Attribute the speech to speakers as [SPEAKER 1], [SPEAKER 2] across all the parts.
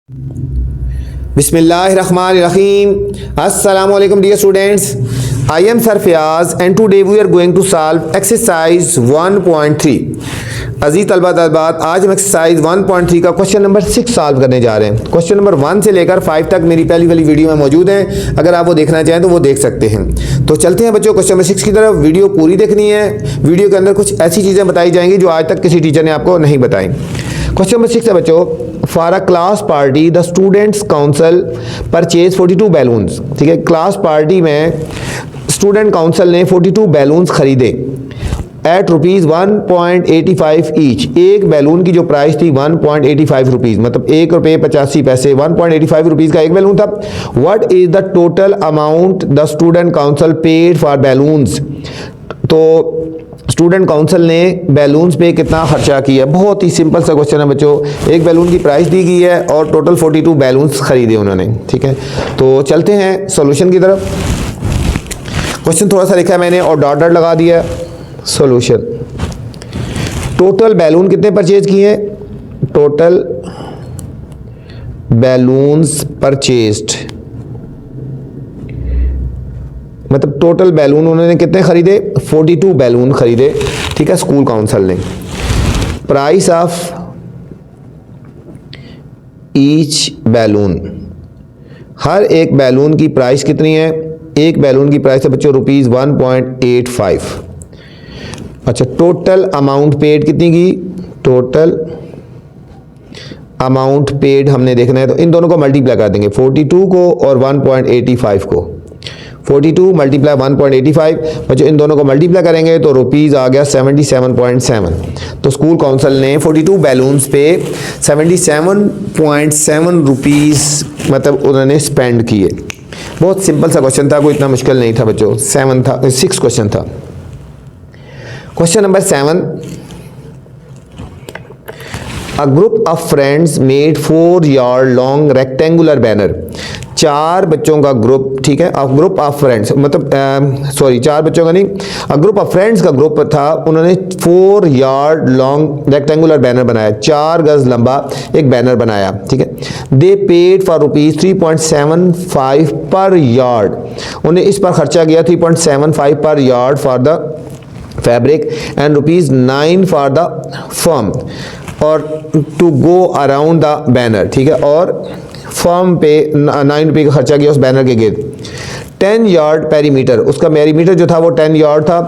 [SPEAKER 1] Bismillahirrahmanirrahim. Assalamu alaikum dear students. I am Sir Fayaz and today we are going to solve exercise 1.3. अजीज तलबा तलबात, आज हम exercise 1.3 का question number 6 solve करने जा रहे हैं। क्वेश्चन नंबर 1 से लेकर 5 तक मेरी पहली वाली वीडियो में मौजूद है, अगर आप वो देखना चाहें तो वो देख सकते हैं। तो चलते हैं बच्चों क्वेश्चन नंबर 6 की तरफ। वीडियो पूरी देखनी है। वीडियो के अंदर कुछ ऐसी चीज़ें बताई जाएंगी जो आज तक किसी टीचर ने आपको नहीं बताई। क्वेश्चन नंबर 6 है बच्चों, for a class party the students council purchase 42 balloons. ठीक है, क्लास पार्टी में स्टूडेंट काउंसिल ने 42 बैलून्स खरीदे एट रुपीज़ 1.85 ईच। एक बैलून की जो प्राइस थी 1.85 रुपीज़, मतलब ₹1.85, 1.85 रुपीज़ का एक बैलून था। What is the total amount the student council paid for balloons. तो स्टूडेंट काउंसिल ने बैलून्स पे कितना खर्चा किया। बहुत ही सिंपल सा क्वेश्चन है बच्चों। एक बैलून की प्राइस दी गई है और टोटल 42 बैलून्स खरीदे उन्होंने। ठीक है, तो चलते हैं सॉल्यूशन की तरफ। क्वेश्चन थोड़ा सा लिखा है मैंने और डॉट डॉट लगा दिया। सॉल्यूशन, टोटल बैलून कितने परचेज किए? टोटल बैलून्स परचेज्ड, मतलब टोटल बैलून उन्होंने कितने खरीदे? 42 बैलून खरीदे। ठीक है, स्कूल काउंसिल ने। प्राइस ऑफ ईच बैलून, हर एक बैलून की प्राइस कितनी है? एक बैलून की प्राइस है बच्चों रुपीज़ 1.85। अच्छा, टोटल अमाउंट पेड कितनी की? टोटल अमाउंट पेड हमने देखना है, तो इन दोनों को मल्टीप्लाई कर देंगे, 42 को और 1.85 को। 42 मल्टीप्लाई 1.85, बच्चों इन दोनों को मल्टीप्लाई करेंगे तो रुपीज़ आ गया 77.7। तो स्कूल काउंसिल ने 42 बैलून्स पे 77.7 रुपीज़ मतलब उन्होंने स्पेंड किए। बहुत सिंपल सा क्वेश्चन था, कोई इतना मुश्किल नहीं था बच्चों। 6 क्वेश्चन था। Question number 7, a group of friends made 4 yard long rectangular banner. 4 बच्चों का ग्रुप, ठीक है, ग्रुप ऑफ फ्रेंड्स मतलब 4 बच्चों का नहीं, ग्रुप ऑफ फ्रेंड्स का ग्रुप था। उन्होंने 4 यार्ड लॉन्ग रेक्टेंगुलर बैनर बनाया, 4 गज लंबा एक बैनर बनाया। ठीक है, दे पेड फॉर रुपीज़ 3.75 पर यार्ड। उन्हें इस पर खर्चा किया 3.75 पर yard for the fabric and rupees 9 for the firm और to go around the banner. ठीक है, और फर्म पे 9 रुपये का खर्चा किया उस बैनर के गिर्द। 10 यार्ड पेरीमीटर, उसका पेरीमीटर जो था वो 10 यार्ड था।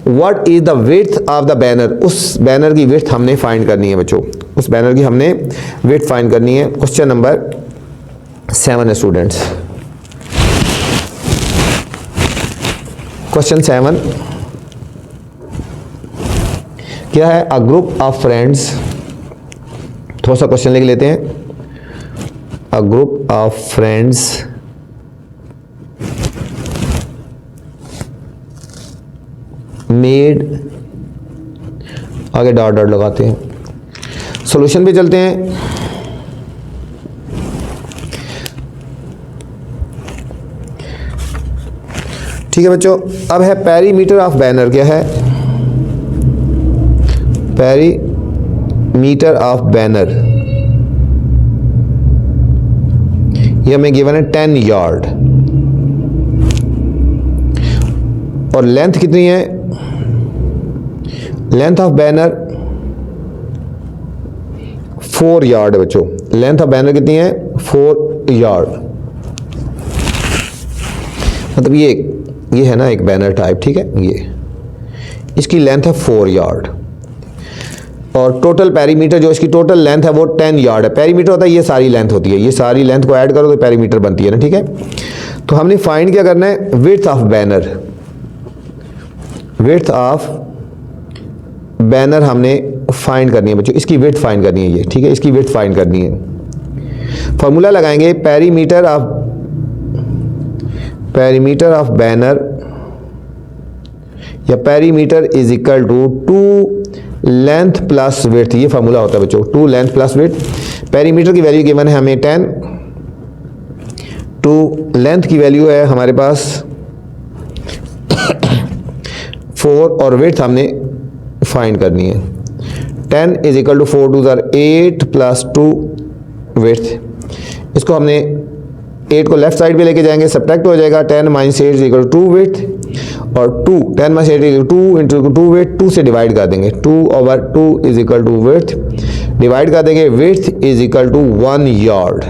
[SPEAKER 1] What is the width of the banner, उस बैनर की विड्थ हमने फाइंड करनी है बच्चों, उस बैनर की हमने विड्थ फाइंड करनी है। क्वेश्चन नंबर 7 है स्टूडेंट्स। क्वेश्चन 7 क्या है? अ ग्रुप ऑफ फ्रेंड्स, थोड़ा सा क्वेश्चन लिख लेते हैं। A group of friends made, आगे डॉट डॉट लगाते हैं। सॉल्यूशन पे चलते हैं। ठीक है बच्चों, अब है पेरीमीटर ऑफ बैनर। क्या है? पेरीमीटर ऑफ बैनर, ये हमें गिवन है 10 यार्ड और लेंथ कितनी है? लेंथ ऑफ बैनर 4 यार्ड है बच्चों। लेंथ ऑफ बैनर कितनी है? 4 यार्ड, मतलब ये है ना एक बैनर टाइप। ठीक है, ये इसकी लेंथ है 4 यार्ड और टोटल पेरीमीटर जो इसकी टोटल लेंथ है वो 10 यार्ड है। पेरीमीटर होता है ये सारी लेंथ होती है, ये सारी लेंथ को ऐड करो तो पेरीमीटर बनती है ना। ठीक है, तो हमने फाइंड क्या करना है? Width of banner, width of banner हमने फाइंड करनी है बच्चों, इसकी विड्थ फाइंड करनी है ये। ठीक है, इसकी विड्थ फाइंड करनी है। फॉर्मूला लगाएंगे, पेरीमीटर ऑफ बैनर या perimeter is equal to 2 length plus width. ये फार्मूला होता है बच्चों, 2 लेंथ प्लस विड्थ। पेरीमीटर की वैल्यू गिवन है हमें 10, 2 लेंथ की वैल्यू है हमारे पास 4 और विड्थ हमने फाइंड करनी है। 10 is equal to 4 2 8 plus 2 width इसको हमने 8 को लेफ्ट साइड पे लेके जाएंगे, सब्ट्रैक्ट हो जाएगा 10 minus 8 is equal to 2 width, और 2 10 माइनस 8 इज 2 इंटू 2 विड्थ, 2 से डिवाइड कर देंगे, 2/2 is equal to width, divide कर देंगे, width is equal to 1 yard.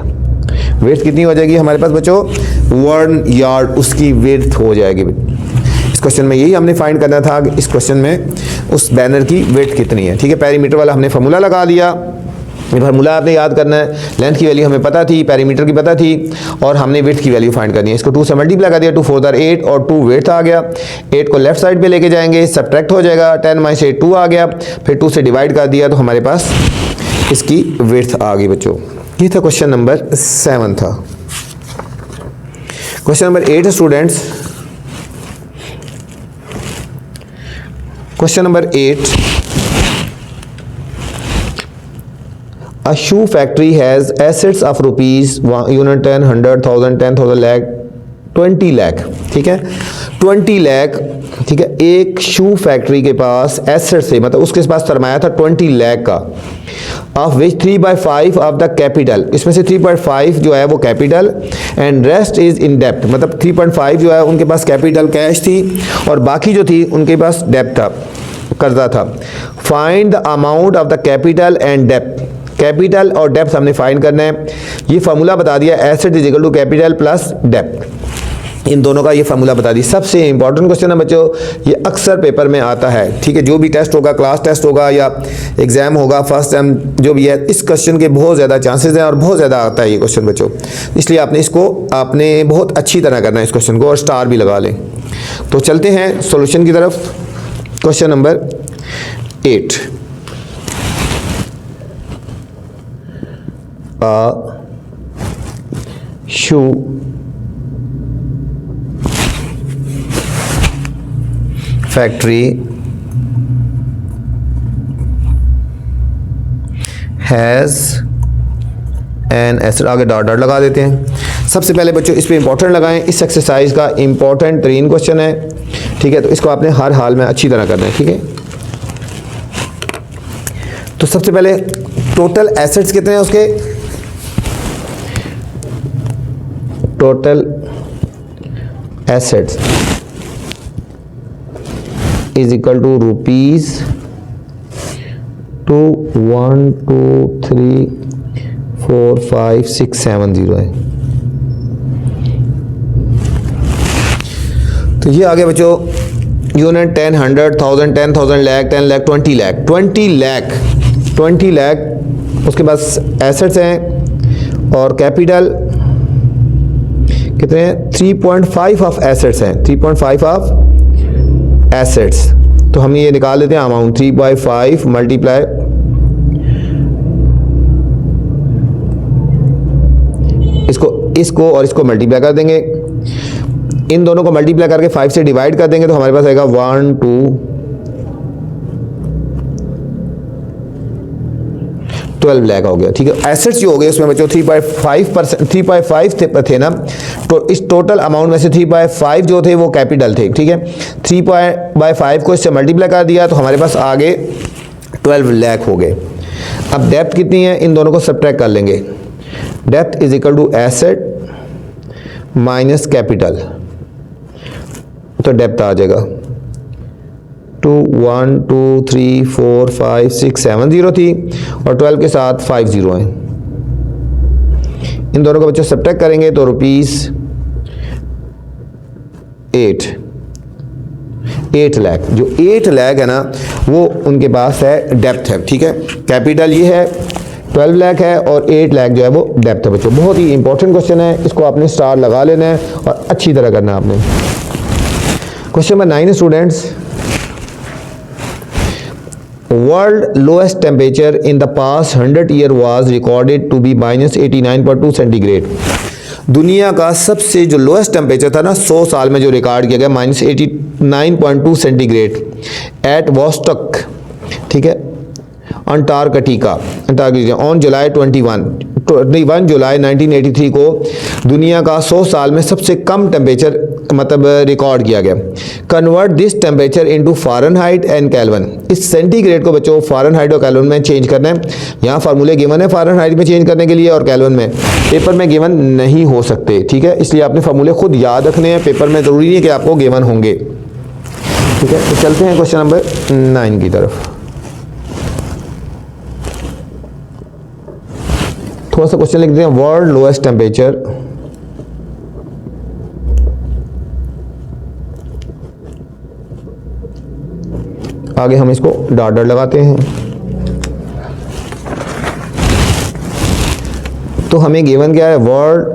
[SPEAKER 1] Width कितनी हो जाएगी हमारे पास बच्चों? 1 यार्ड उसकी विड्थ हो जाएगी। इस क्वेश्चन में यही हमने फाइंड करना था कि इस क्वेश्चन में उस बैनर की विड्थ कितनी है। ठीक है, पेरीमीटर वाला हमने फार्मूला लगा लिया। ये फार्मूला आपने याद करना है। लेंथ की वैल्यू हमें पता थी, पेरीमीटर की पता थी, और हमने विड्थ की वैल्यू फाइंड करनी है। इसको 2 से मल्टीप्लाई कर दिया, 2 4 8 और 2 विड्थ आ गया। 8 को लेफ्ट साइड पे लेके जाएंगे, सब्ट्रैक्ट हो जाएगा, 10 माइनस 8 2 आ गया, फिर 2 से डिवाइड कर दिया तो हमारे पास इसकी विड्थ आ गई बच्चों। ये था क्वेश्चन नंबर 7 था। क्वेश्चन नंबर 8 है students. Question number 8, a shoe factory has assets of rupees 1, 10, 100,000, 10,000 lakh, 20 lakh. ठीक है, 20 लाख। ठीक है, एक शू फैक्ट्री के पास एसेट से, मतलब उसके पास सरमाया था 20 लाख का, of which 3/5 of the capital, इसमें से 3.5 जो है वो capital and rest is in डेप्ट, मतलब 3.5 जो है उनके पास कैपिटल कैश थी और बाकी जो थी उनके पास डेप्ट था, कर्जा था। Find the amount of the capital and dept. Capital और डेप्थ हमने फाइंड करना है। ये फार्मूला बता दिया, asset is equal to capital plus depth. इन दोनों का ये फार्मूला बता दी। सबसे इंपॉर्टेंट क्वेश्चन है बच्चों, ये अक्सर पेपर में आता है। ठीक है, जो भी टेस्ट होगा, क्लास टेस्ट होगा या एग्जाम होगा, फर्स्ट टाइम जो भी है, इस क्वेश्चन के बहुत ज़्यादा चांसेस हैं और बहुत ज़्यादा आता है ये क्वेश्चन बच्चों। इसलिए आपने इसको आपने बहुत अच्छी तरह करना है इस क्वेश्चन को, और स्टार भी लगा लें। तो चलते हैं सोल्यूशन की तरफ। Question number 8, shoe factory has an asset, आगे डॉट डॉट लगा देते हैं। सबसे पहले बच्चों इस पे इंपॉर्टेंट लगाएं, इस एक्सरसाइज का इंपॉर्टेंट तरीन क्वेश्चन है। ठीक है, तो इसको आपने हर हाल में अच्छी तरह करना है। ठीक है, तो सबसे पहले टोटल एसेट्स कितने हैं उसके? Total assets is equal to rupees 2 1 2 3 4 5 6 7 0 है। तो ये आ गया बच्चों यूनिट 10 100,000 10,000 लाख 10 लाख 20 लाख 20 लाख उसके पास एसेट्स हैं और कैपिटल कितने हैं? 3.5 ऑफ एसेट्स हैं, 3.5 ऑफ एसेट्स। तो हम ये निकाल लेते हैं अमाउंट, 3/5 मल्टीप्लाई इसको और इसको मल्टीप्लाई कर देंगे। इन दोनों को मल्टीप्लाई करके 5 से डिवाइड कर देंगे तो हमारे पास आएगा 1 2 12 लाख हो गया। ठीक है, एसेट्स जो हो गए उसमें बच्चों 3.5 थे ना, तो इस टोटल अमाउंट में से 3/5 जो थे वो कैपिटल थे। ठीक है, 3/5 को इससे मल्टीप्लाई कर दिया तो हमारे पास आगे 12 लाख हो गए। अब डेप्थ कितनी है, इन दोनों को सब्ट्रैक्ट कर लेंगे। Depth is equal to asset minus capital, तो डेप्थ आ जाएगा 2 1 2 3 4 5 6 7 0 थी और 12 के साथ 5 0 हैं। इन दोनों को बच्चों सब्ट्रैक्ट करेंगे तो रुपीस 8 लाख, जो 8 लाख है ना वो उनके पास है, डेप्थ है। ठीक है, कैपिटल ये है 12 लाख है और 8 लाख जो है वो डेप्थ है बच्चों। बहुत ही इंपॉर्टेंट क्वेश्चन है, इसको आपने स्टार लगा लेना है और अच्छी तरह करना है आपने। Question number 9 students, world lowest temperature in the past 100 year was recorded to be -89.2 centigrade. दुनिया का सबसे जो लोएस्ट टेम्परेचर था ना 100 साल में जो रिकॉर्ड किया गया -89.2 सेंटीग्रेड एट वोस्टक, ठीक है, अंटार्कटिका ऑन जुलाई 21 जुलाई 1983 को दुनिया का 100 साल में सबसे कम टेम्परेचर मतलब रिकॉर्ड किया गया। Convert this temperature into Fahrenheit and kelvin. इस सेंटीग्रेड को बच्चों फ़ारेनहाइट और केल्विन में चेंज करना है। यहाँ फार्मूले गिवन है फ़ारेनहाइट में चेंज करने के लिए और केल्विन में, पेपर में गिवन नहीं हो सकते, ठीक है, इसलिए आपने फार्मूले खुद याद रखने हैं, पेपर में ज़रूरी नहीं है कि आपको गिवन होंगे, ठीक है। तो चलते हैं क्वेश्चन नंबर 9 की तरफ। थोड़ा सा क्वेश्चन लिख देते हैं। वर्ल्ड लोएस्ट टेम्परेचर आगे हम इसको डॉट डॉट लगाते हैं। तो हमें गिवन क्या है, वर्ल्ड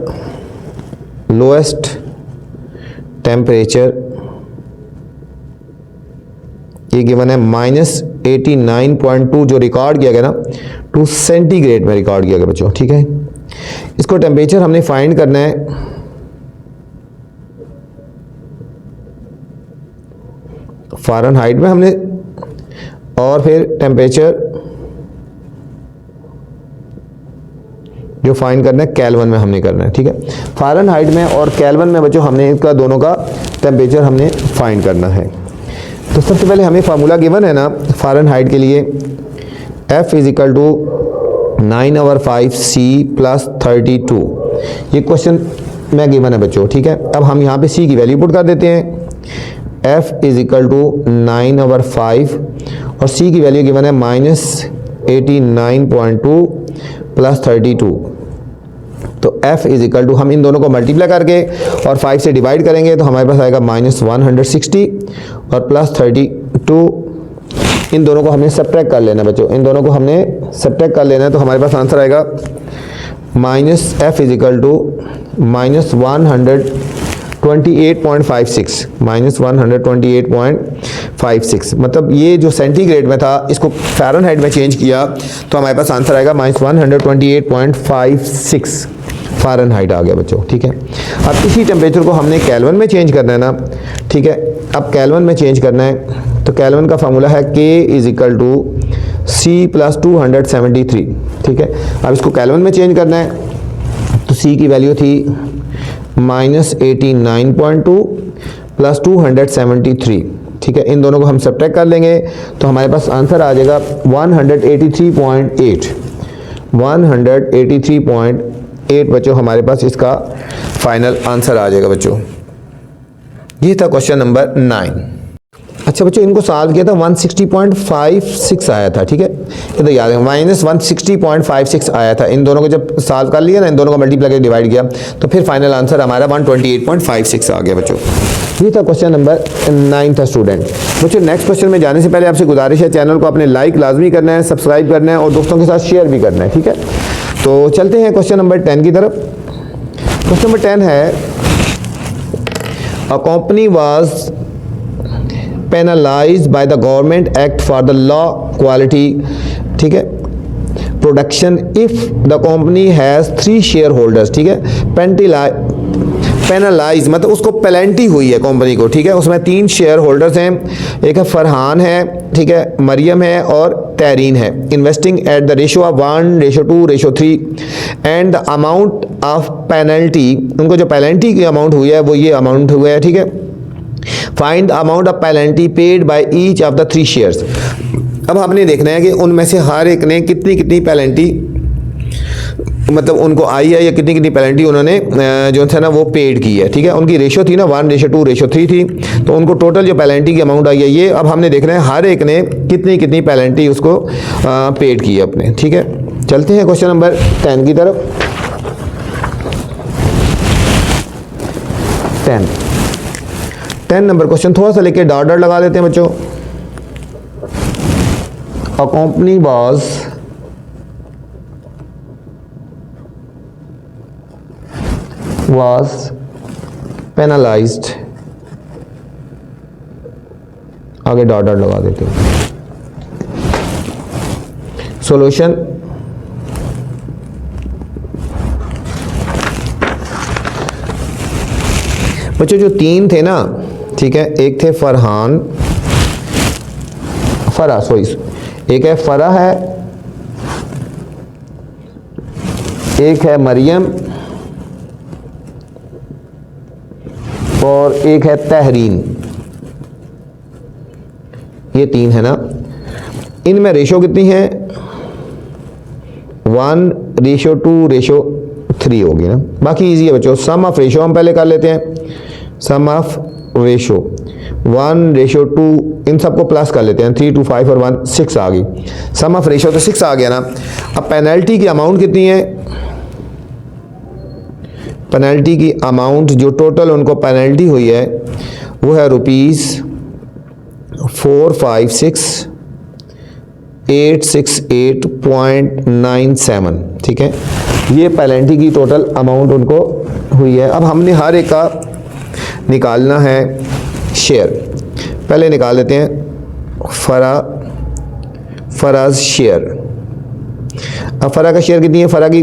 [SPEAKER 1] लोएस्ट टेम्परेचर, ये गिवन है -89.2 जो रिकॉर्ड किया गया ना 2 सेंटीग्रेड में रिकॉर्ड किया गया बच्चों, ठीक है। इसको टेम्परेचर हमने फाइंड करना है फ़ारेनहाइट में हमने, और फिर टेम्परेचर जो फाइंड करना है केल्विन में हमने करना है, ठीक है। फ़ारेनहाइट में और केल्विन में बच्चों हमने इसका दोनों का टेम्परेचर हमने फाइंड करना है। तो सबसे पहले हमें फार्मूला गिवन है ना फ़ारेनहाइट के लिए, F = 9/5C + 32। ये क्वेश्चन में गिवन है बच्चों, ठीक है। अब हम यहाँ पे C की वैल्यू पुट कर देते हैं। F = 9/5 और C की वैल्यू गिवन है -89.2 + 32। तो F = हम इन दोनों को मल्टीप्लाई करके और 5 से डिवाइड करेंगे तो हमारे पास आएगा -160 और +32। इन दोनों को हमने सब्ट्रैक्ट कर लेना बच्चों, इन दोनों को हमने सब्ट्रैक्ट कर लेना है। तो हमारे पास आंसर आएगा -F = -128.56, -128.56। मतलब ये जो सेंटीग्रेड में था इसको फ़ारेनहाइट में चेंज किया तो हमारे पास आंसर आएगा -128.56 फ़ारेनहाइट आ गया बच्चों, ठीक है। अब इसी टेम्परेचर को हमने केल्विन में चेंज करना है ना, ठीक है। अब केल्विन में चेंज करना है तो केल्विन का फार्मूला है K = C + 273, ठीक है। अब इसको केल्विन में चेंज करना है तो C की वैल्यू थी -89.2 + 273, ठीक है। इन दोनों को हम सब्ट्रैक्ट कर लेंगे तो हमारे पास आंसर आ जाएगा 183.8 बच्चों, हमारे पास इसका फाइनल आंसर आ जाएगा बच्चों। ये था क्वेश्चन नंबर 9। अच्छा बच्चों, इनको सॉल्व किया था 160.56 आया था, ठीक है। ये तो याद है, -160.56 आया था। इन दोनों को जब सॉल्व कर लिया ना, इन दोनों को मल्टीप्लाई करके डिवाइड किया तो फिर फाइनल आंसर हमारा 128.56 आ गया बच्चों। ये था क्वेश्चन नंबर 9 था स्टूडेंट। बच्चों नेक्स्ट क्वेश्चन में जाने से पहले आपसे गुजारिश है, चैनल को अपने लाइक लाजमी करना है, सब्सक्राइब करना है और दोस्तों के साथ शेयर भी करना है, ठीक है। तो चलते हैं क्वेश्चन नंबर 10 की तरफ। क्वेश्चन नंबर 10 है, a company was penalized by the government act for the law quality, ठीक है, production if the company has 3 shareholders, ठीक है। पेनलाइज मतलब उसको पेनल्टी हुई है कंपनी को, ठीक है। उसमें 3 शेयर होल्डर्स हैं, एक है फरहान है, ठीक है, मरियम है और तैरीन है। Investing at the ratio of 1:2:3 and the amount of penalty, उनको जो पेनल्टी की अमाउंट हुई है वो ये अमाउंट हुआ है, ठीक है। Find the amount of penalty paid by each of the 3 shares. अब आपने देखना है कि उनमें से हर एक ने कितनी कितनी पेनल्टी मतलब उनको आई है या कितनी कितनी पेनल्टी उन्होंने जो था ना वो पेड की है, ठीक है। उनकी रेशो थी ना 1:2:3 थी, तो उनको टोटल जो पेनल्टी की अमाउंट आई है ये अब हमने देखना है हर एक ने कितनी कितनी पेनल्टी उसको पेड की है अपने, ठीक है। चलते हैं क्वेश्चन नंबर 10 की तरफ। 10 नंबर क्वेश्चन थोड़ा सा लेके डॉट डॉट लगा लेते हैं बच्चों। अ कंपनी was penalized, आगे डॉट डॉट लगा देते हैं। सॉल्यूशन, बच्चों जो 3 थे ना, ठीक है, एक थे फरहान फरा एक है फरा है, एक है मरियम और एक है तहरीन, ये 3 है ना। इनमें रेशो कितनी है? 1:2:3 होगी ना। बाकी इजी है बच्चों। सम ऑफ रेशो हम पहले कर लेते हैं। सम ऑफ रेशो 1:2, इन सबको प्लस कर लेते हैं। 3 2 5 और 1 6 आ गई। सम ऑफ रेशो तो 6 आ गया ना। अब पेनल्टी की अमाउंट कितनी है? पेनल्टी की अमाउंट जो टोटल उनको पेनल्टी हुई है वो है ₹456,868.97। ठीक है, ये पेनल्टी की टोटल अमाउंट उनको हुई है। अब हमने हर एक का निकालना है शेयर। पहले निकाल लेते हैं फराज शेयर। अब फरा का शेयर कितनी है? फरा की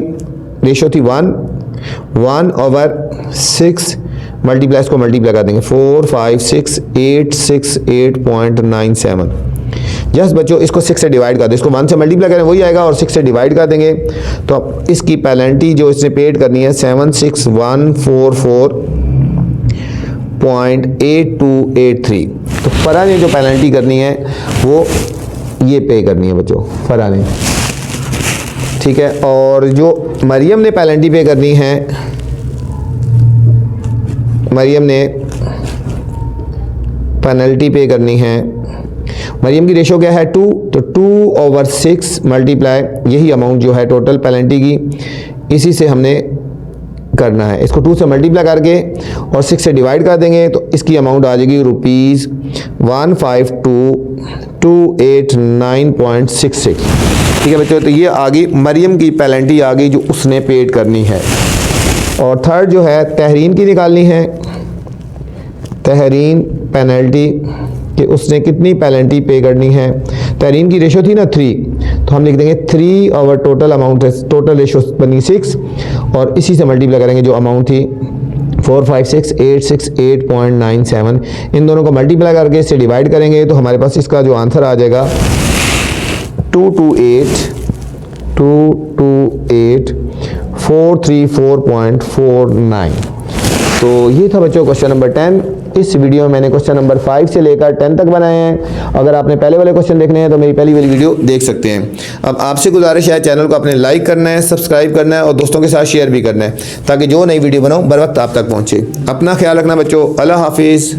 [SPEAKER 1] रेशो थी 1/6 मल्टीप्लाई, इसको मल्टीप्लाई कर देंगे 456,868.97। जस्ट बच्चों इसको 6 से डिवाइड कर दें, इसको 1 से मल्टीप्लाई करें वही आएगा और 6 से डिवाइड कर देंगे। तो अब इसकी पेनल्टी जो इसने पेड करनी है 76,144.8283। तो फरा ने जो पेनल्टी करनी है वो ये पे करनी है बच्चों, फरा ने। ठीक है, और जो मरियम ने पेनल्टी पे करनी है, मरियम ने पेनल्टी पे करनी है। मरियम की रेशो क्या है? 2, तो 2/6 मल्टीप्लाई यही अमाउंट जो है टोटल पेनल्टी की, इसी से हमने करना है। इसको 2 से मल्टीप्लाई करके और 6 से डिवाइड कर देंगे तो इसकी अमाउंट आ जाएगी ₹152,289.66। ठीक है बच्चों, तो ये आ गई मरियम की पेनल्टी आ गई जो उसने पेड करनी है। और थर्ड जो है तहरीन की निकालनी है। तहरीन पेनल्टी कि उसने कितनी पेनल्टी पे करनी है। तहरीन की रेशो थी ना 3, तो हम लिख देंगे 3 ओवर टोटल अमाउंट है, टोटल रेशो बनी 6 और इसी से मल्टीप्लाई करेंगे जो अमाउंट थी 456,868.97। इन दोनों को मल्टीप्लाई करके इससे डिवाइड करेंगे तो हमारे पास इसका जो आंसर आ जाएगा 228,434.49। तो ये था बच्चों क्वेश्चन नंबर 10। इस वीडियो में मैंने क्वेश्चन नंबर 5 से लेकर 10 तक बनाए हैं। अगर आपने पहले वाले क्वेश्चन देखने हैं तो मेरी पहली वाली वीडियो देख सकते हैं। अब आपसे गुजारिश है चैनल को अपने लाइक करना है, सब्सक्राइब करना है और दोस्तों के साथ शेयर भी करना है ताकि जो नई वीडियो बनाऊं बर वक्त आप तक पहुंचे। अपना ख्याल रखना बच्चों। अल्लाह हाफिज़।